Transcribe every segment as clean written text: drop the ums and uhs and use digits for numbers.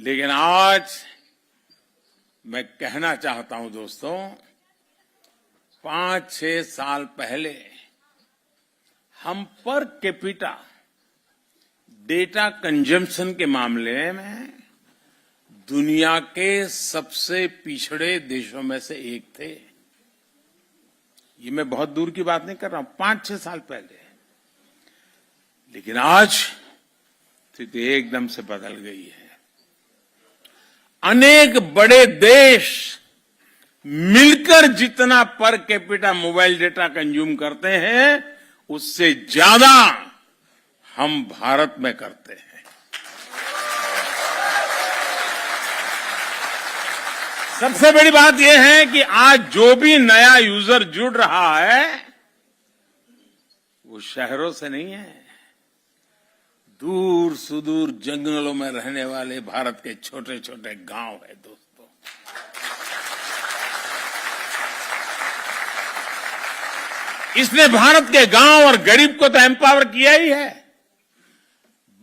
लेकिन आज मैं कहना चाहता हूं दोस्तों, 5-6 साल पहले हम पर कैपिटा डेटा कंजम्पशन के मामले में दुनिया के सबसे पिछड़े देशों में से एक थे। ये मैं बहुत दूर की बात नहीं कर रहा हूं, 5-6 साल पहले। लेकिन आज स्थिति एकदम से बदल गई है। अनेक बड़े देश मिलकर जितना per capita mobile data consume करते हैं, उससे ज्यादा हम भारत में करते हैं। सबसे बड़ी बात यह है कि आज जो भी नया यूजर जुड़ रहा है, वो शहरों से नहीं है, दूर सुदूर जंगलों में रहने वाले भारत के छोटे छोटे गांव है दोस्तों। इसने भारत के गांव और गरीब को तो एम्पावर किया ही है,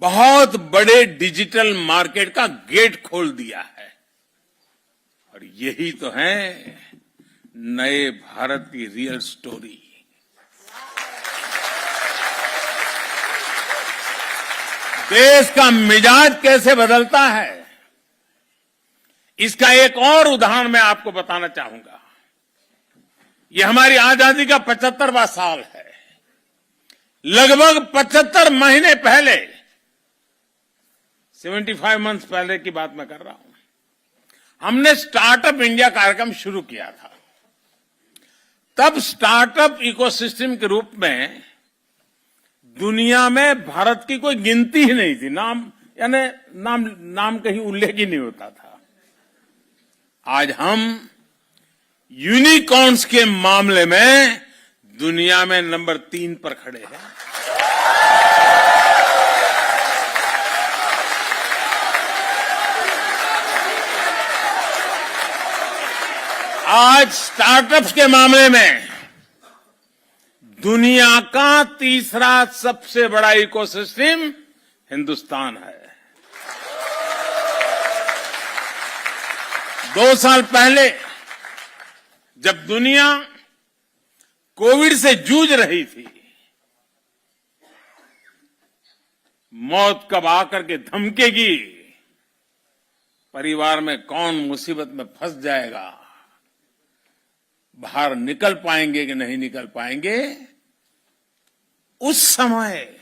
बहुत बड़े डिजिटल मार्केट का गेट खोल दिया है। और यही तो है नए भारत की रियल स्टोरी। देश का मिजाज कैसे बदलता है, इसका एक और उदाहरण मैं आपको बताना चाहूंगा। यह हमारी आजादी का 75वां साल है। लगभग 75 महीने पहले, 75 मंथ्स पहले की बात मैं कर रहा हूं, हमने स्टार्टअप इंडिया कार्यक्रम शुरू किया था। तब स्टार्टअप इकोसिस्टम के रूप में दुनिया में भारत की कोई गिनती ही नहीं थी, नाम कहीं उल्लेख ही नहीं होता था। आज हम यूनिकॉर्न्स के मामले में दुनिया में नंबर 3 पर खड़े हैं। आज स्टार्टअप्स के मामले में दुनिया का तीसरा सबसे बड़ा इकोसिस्टम हिंदुस्तान है। 2 साल पहले जब दुनिया कोविड से जूझ रही थी, मौत कब आकर के धमकेगी, परिवार में कौन मुसीबत में फंस जाएगा, बाहर निकल पाएंगे कि नहीं निकल पाएंगे, उस समय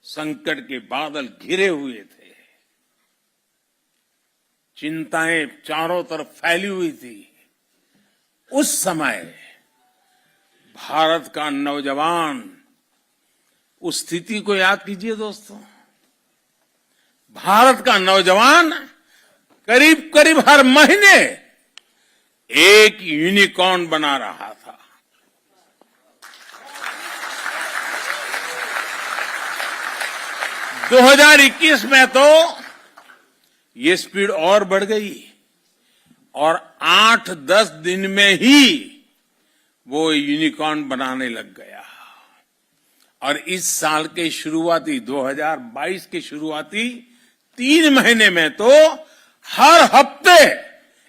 संकट के बादल घिरे हुए थे, चिंताएं चारों तरफ फैली हुई थी। उस समय भारत का नौजवान, उस स्थिति को याद कीजिए दोस्तों। भारत का नौजवान करीब करीब हर महीने एक यूनिकॉर्न बना रहा था। दो 2021 में तो ये स्पीड और बढ़ गई और 8-10 दिन में ही वो यूनिकॉर्न बनाने लग गया। और इस साल के शुरुआती 2022 के शुरुआती 3 महीने में तो हर हफ्ते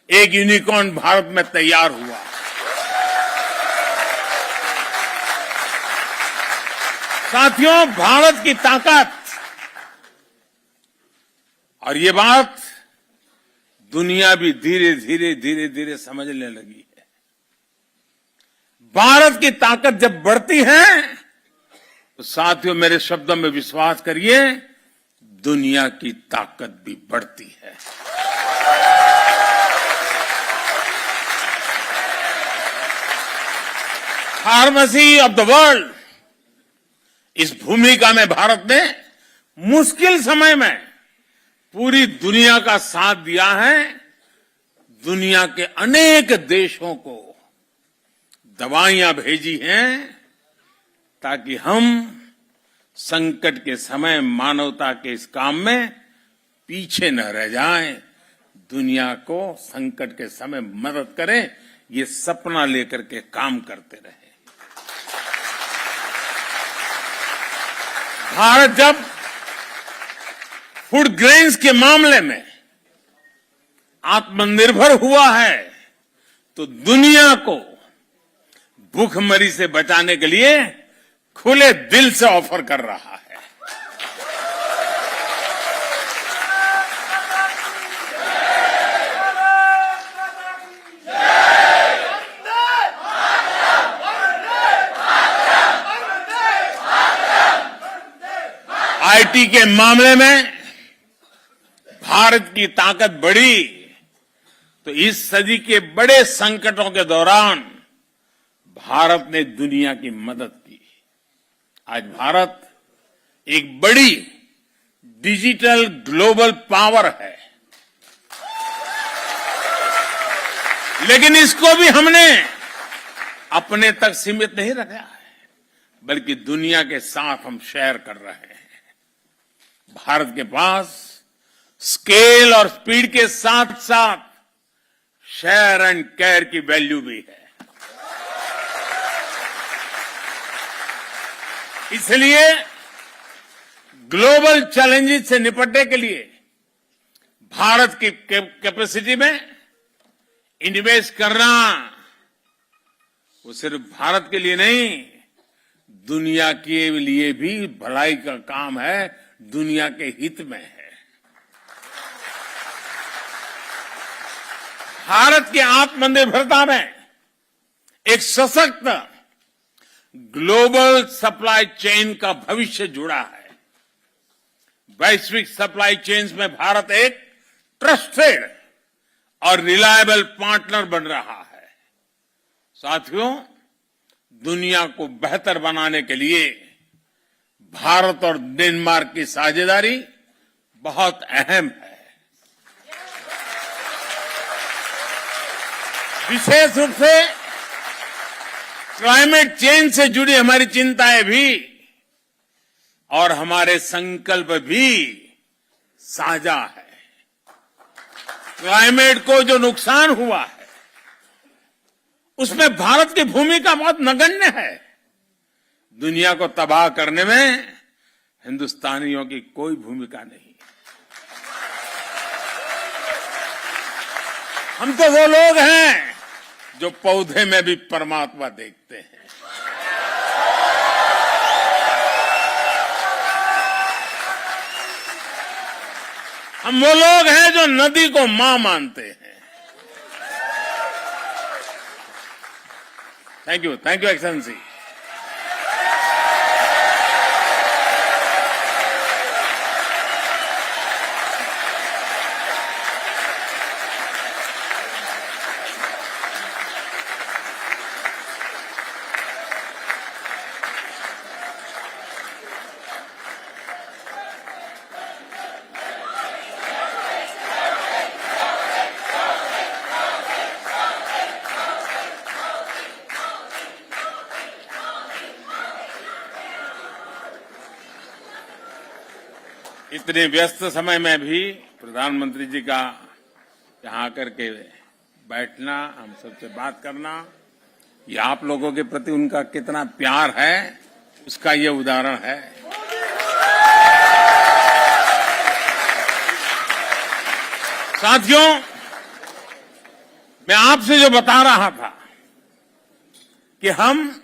एक यूनिकॉर्न भारत में तैयार हुआ। साथियों, भारत की ताकत, और ये बात दुनिया भी धीरे धीरे समझने लगी है। भारत की ताकत जब बढ़ती है तो साथियों, मेरे शब्दों में विश्वास करिए, दुनिया की ताकत भी बढ़ती है। फार्मेसी ऑफ द वर्ल्ड, इस भूमिका में भारत ने मुश्किल समय में पूरी दुनिया का साथ दिया है। दुनिया के अनेक देशों को दवाइयां भेजी हैं ताकि हम संकट के समय मानवता के इस काम में पीछे न रह जाएं, दुनिया को संकट के समय मदद करें, ये सपना लेकर के काम करते रहे। भारत जब फूड ग्रेन्स के मामले में आत्मनिर्भर हुआ है तो दुनिया को भूखमरी से बचाने के लिए खुले दिल से ऑफर कर रहा है। आईटी के मामले में भारत की ताकत बढ़ी तो इस सदी के बड़े संकटों के दौरान भारत ने दुनिया की मदद की। आज भारत एक बड़ी डिजिटल ग्लोबल पावर है, लेकिन इसको भी हमने अपने तक सीमित नहीं रखा है, बल्कि दुनिया के साथ हम शेयर कर रहे हैं। भारत के पास स्केल और स्पीड के साथ साथ शेयर एंड केयर की वैल्यू भी है। इसलिए ग्लोबल चैलेंजेस से निपटने के लिए भारत की कैपेसिटी में इन्वेस्ट करना वो सिर्फ भारत के लिए नहीं, दुनिया के लिए भी भलाई का काम है, दुनिया के हित में है। भारत की आत्मनिर्भरता में एक सशक्त ग्लोबल सप्लाई चेन का भविष्य जुड़ा है। वैश्विक सप्लाई चेन्स में भारत एक ट्रस्टेड और रिलायबल पार्टनर बन रहा है। साथियों, दुनिया को बेहतर बनाने के लिए भारत और डेनमार्क की साझेदारी बहुत अहम है। विशेष रूप से क्लाइमेट चेंज से जुड़ी हमारी चिंताएं भी और हमारे संकल्प भी साझा है। क्लाइमेट को जो नुकसान हुआ है उसमें भारत की भूमिका बहुत नगण्य है। दुनिया को तबाह करने में हिंदुस्तानियों की कोई भूमिका नहीं। हम तो वो लोग हैं जो पौधे में भी परमात्मा देखते हैं। हम वो लोग हैं जो नदी को मां मानते हैं। Thank you excellency. इतने व्यस्त समय में भी प्रधानमंत्री जी का यहाँ आकर के बैठना, हम सबसे बात करना, ये आप लोगों के प्रति उनका कितना प्यार है उसका ये उदाहरण है। साथियों, मैं आपसे जो बता रहा था कि हम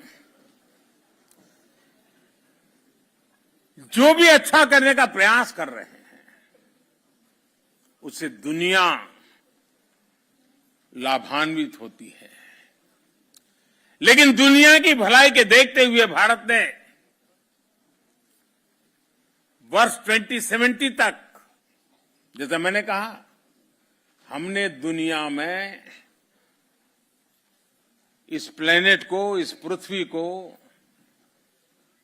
जो भी अच्छा करने का प्रयास कर रहे हैं उससे दुनिया लाभान्वित होती है। लेकिन दुनिया की भलाई के देखते हुए भारत ने वर्ष 2070 तक, जैसा मैंने कहा, हमने दुनिया में इस प्लेनेट को, इस पृथ्वी को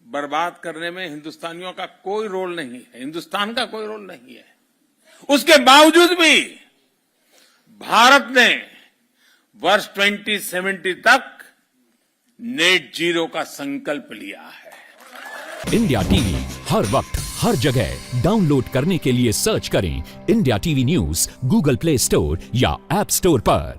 बर्बाद करने में हिंदुस्तानियों का कोई रोल नहीं है, हिंदुस्तान का कोई रोल नहीं है। उसके बावजूद भी भारत ने वर्ष 2070 तक नेट जीरो का संकल्प लिया है। इंडिया टीवी हर वक्त हर जगह डाउनलोड करने के लिए सर्च करें India TV news Google play store या ऐप स्टोर पर।